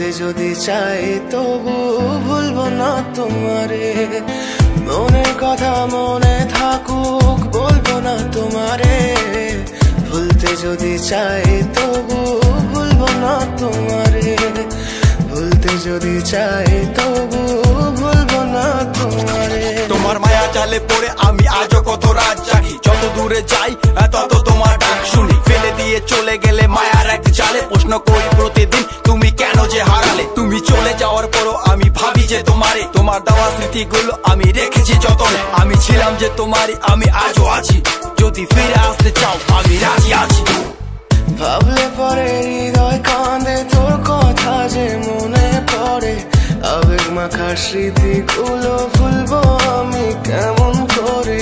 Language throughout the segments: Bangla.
ভুলতে যদি চাই তবু ভুলবো না তোমারে। মনের কথা মনে থাকুক বলবো না তোমারে। ভুলতে যদি চাই তবু ভুলবো না তোমারে। ভুলতে যদি চাই তবু ভুলবো না তোমারে। তোমার মায়া জালে পড়ে আমি আজও কত রাত জাগি, যত দূরে যাই তত তোমার ডাক শুনি। ফেলে দিয়ে চলে গেলে মায়ার এক জালে প্রশ্ন করি প্রতিদিন তুমি কেন যে হারালে। তুমি চলে যাওয়ার পরও আমি ভাবি যে তোমারে, তোমার দেওয়া স্মৃতিগুলো আমি রেখেছি যতনে। আমি ছিলাম যে তোমারই, আমি আজও আছি, যদি ফিরে আসতে চাও আমি রাজি আছি। ভাবলে পরে হৃদয় কাঁদে তোর কথা যে মনে পড়ে। আবেগ মাখা স্মৃতিগুলো ভুলবো আমি কেমন করে।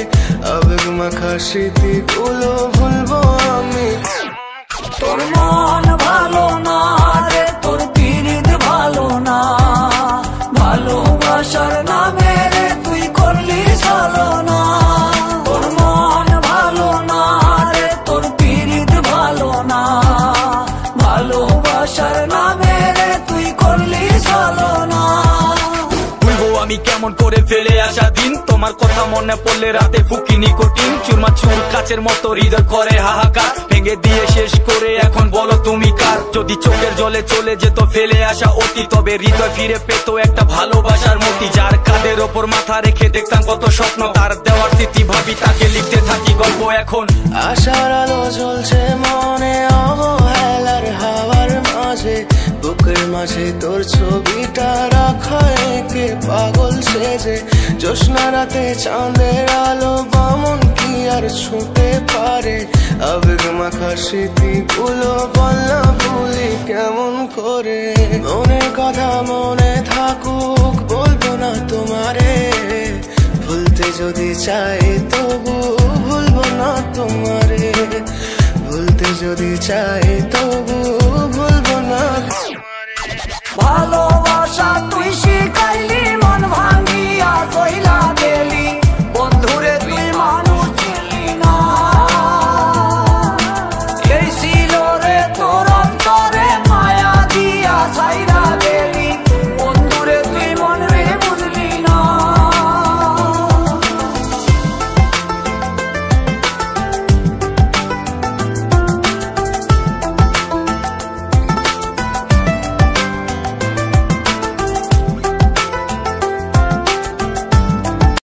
আবেগ মাখা স্মৃতিগুলো ভুলবো আমি। তোর মন ভালো না রে, তোর পিরিত ভালো না, ভালোবাসার নামে রে তুই করলি ছলনা। তোর মন ভালো না রে, তোর পিরিত ভালো না, ভালোবাসার নামে রে তুই করলি ছলনা। আমি কেমন করে ফেলে আসা দিন, তোমার কথা মনে পড়লে রাতে ফুকি নিকোটিন। চুরমা চুর কাচের মতো হৃদয় করে হাহাকার, ভেঙে দিয়ে শেষ করে এখন বলো তুমি কার। যদি চোখের জলে চলে যেত ফেলে আসা অতি, তবে হৃদয় ফিরে পেত একটা ভালোবাসার মতি। যার কাঁধের ওপর মাথা রেখে দেখতাম কত স্বপ্ন, তার দেওয়ার স্মৃতি ভাবি তাকে লিখতে থাকি গল্প এখন। আশার আলো জ্বলছে মনে অবহেলার হাওয়ার মাঝে। বুকের মাঝে তোর ছবিটা রাখা একে পাগল সেজে। জ্যোৎস্না রাতে চাঁদের আলো বামন কি আর ছুঁতে পারে। আবেগ মাখা স্মৃতিগুলো বলনা ভুলি কেমন করে। মনের কথা মনে থাকুক বলবো না তোমারে। ভুলতে যদি চাই তবু ভুলবো না তোমারে। ভুলতে যদি চাই তবু ভুলবো না। ভালোবাসা